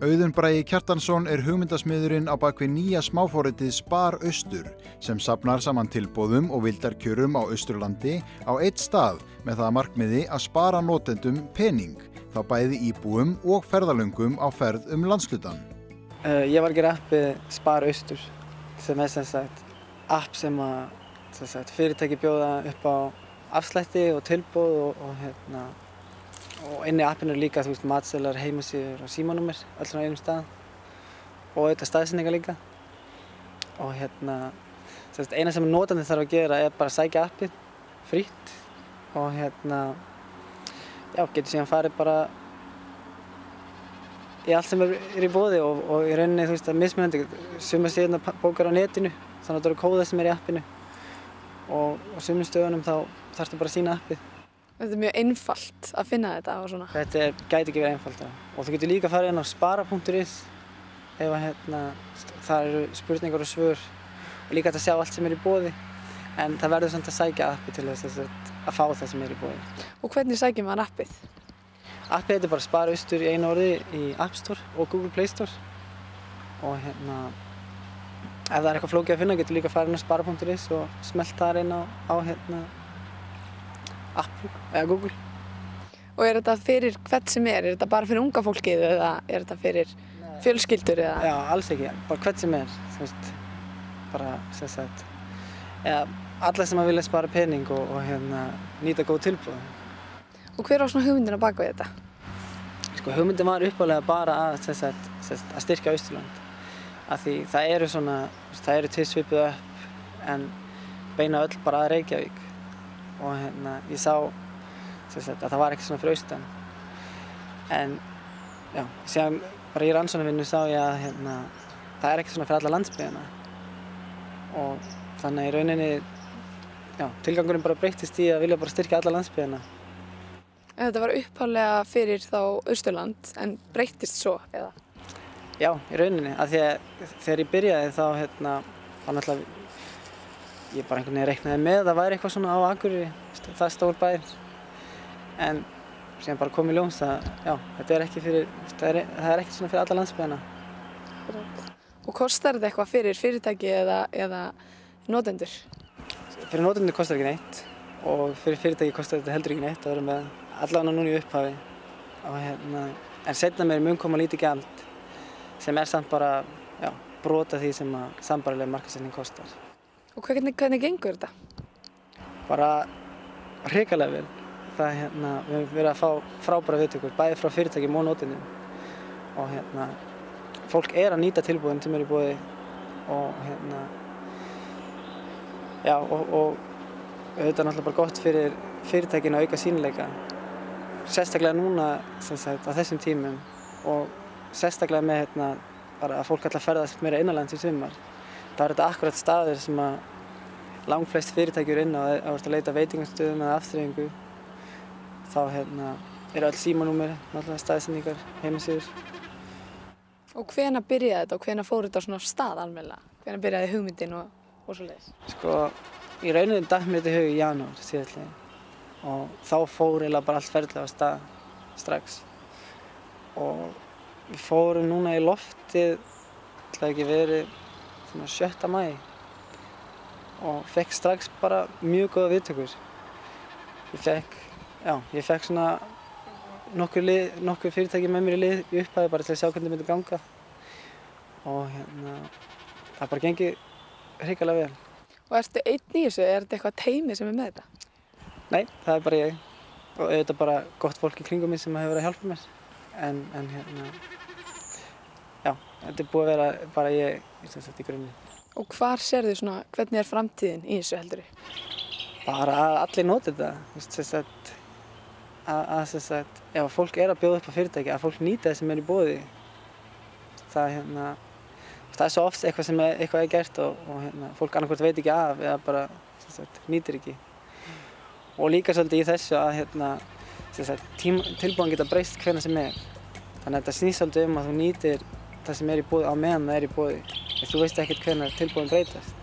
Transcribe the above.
Auðun Bragi Kjartansson hugmyndasmiðurinn á bak við nýja smáforritið Spar Austur sem safnar saman tilboðum og vildarkjörum á Austurlandi á einn stað með það að markmiði að spara notendum pening, þá bæði íbúum og ferðalöngum á ferð landshlutann. Ég var að gera appið Spar Austur sem sem sagt app sem að fyrirtæki bjóða upp á afslætti og tilboð og inni í appinu líka matseðlar, heimasíður og símanúmer öll á einum stað og auðvitað staðsetningar líka og eina sem notandi þarf að gera bara að sækja appið frítt og getur síðan farið bara í allt sem í boði og í rauninni mismunandi sumar síðan bókar á netinu þannig að það eru kóðar sem í appinu og á sumum stöðunum þá þarftu bara að sýna appið. Þetta mjög einfalt að finna þetta og svona. Þetta gæti ekki verið einfalt og þú getur líka farið inn á spara.is ef það eru spurningar og svör og líka hægt að sjá allt sem í boði en það verður samt að sækja appið til þess að fá það sem í boði. Og hvernig sækir maður appið? Appið heitir bara Spar Austur í einu orði í App Store og Google Play Store og ef það er eitthvað flókið að finna getur líka farið inn á spara.is og smellt þar inn á Apple eða Google. Og þetta fyrir hvert sem þetta bara fyrir unga fólkið eða þetta fyrir fjölskyldur eða? Já, alls ekki, bara hvert sem bara alla sem vilja spara pening og nýta góð tilboð. Og hver var svona hugmyndin á bak við þetta? Hugmyndin var upphaflega bara að styrkja Austurland af því það eru til svipuð upp en beina öll bara að Reykjavík og ég sá að það var ekki svona fyrir austan en síðan bara í rannsóknarvinnu sá ég að það er ekki svona fyrir alla landsbyggðina og þannig í rauninni tilgangurinn bara breyttist í að vilja bara styrkja alla landsbyggðina. Þetta var upphaflega fyrir þá Austurland en breyttist svo eða? Já, í rauninni af því að þegar ég byrjaði þá var náttúrulega ég bara einhvern veginn reiknaði með að það væri eitthvað svona á Akureyri, það stór bær en síðan bara kom í ljós að þetta er ekki fyrir, það er ekki svona fyrir alla landsbyggðina. Og kostar þetta eitthvað fyrir fyrirtæki eða notendur? Fyrir notendur kostar ekki neitt og fyrir fyrirtæki kostar þetta heldur ekki neitt, það verður með allavega núna í upphafi og en seinna meir mun koma lítið gjald sem samt bara brot af því sem sambærileg markaðssetning kostar. Og hvernig gengur þetta? Bara hrikalega vel. Við höfum verið að fá frábæra viðtökur, bæði frá fyrirtækjum og notendum. Og fólk að nýta tilboðin sem í boði og og auðvitað náttúrulega bara gott fyrir fyrirtækin að auka sýnileika. Sérstaklega núna á þessum tímum og sérstaklega með bara að fólk ætla að ferðast meira innanlands í sumar. Það er þetta akkurat staðir sem að langflest fyrirtæki eru inn á að leita veitingastöðum eða afþreyingu. Þá eru öll símanúmer, staðsetningar, heimasíður. Og hvenær byrjaði þetta og hvenær fór þetta svona af stað almennilega? Hvenær byrjaði hugmyndin og svoleiðis? Í rauninni datt mér þetta í hug í janúar síðastliðinn og þá fór eiginlega bara allt ferlið af stað strax. Og við fórum núna í loftið, ætlaði ekki verið 7. maí og fekk strax bara mjög góða viðtökur. Ég fekk svona nokkur fyrirtæki með mér í lið í upphafi bara til að sjá hvernig það myndi ganga og það bara gengið hrikalega vel. Og ertu einn í þessu? Er þetta eitthvað teymi sem með þetta? Nei, það er bara ég og auðvitað bara gott fólk í kringum mig sem hefur verið að hjálpa mér en þetta er búið að vera bara ég í grunninn. Og hvar sérðu svona, hvernig framtíðin í þessu heldurðu? Bara að allir noti þetta, ef fólk að bjóða upp á fyrirtæki, að fólk nýta það sem í boði. Það er svo oft eitthvað sem eitthvað gert og fólk annarkvort veit ekki af eða bara nýtir ekki. Og líka svolítið í þessu að tilboðin geta breyst hvenær sem Þannig að þetta snýst svolítið að þú nýtir það sem í boði á meðan það í boði. Þú veist ekkert hvenær tilboðin breytast.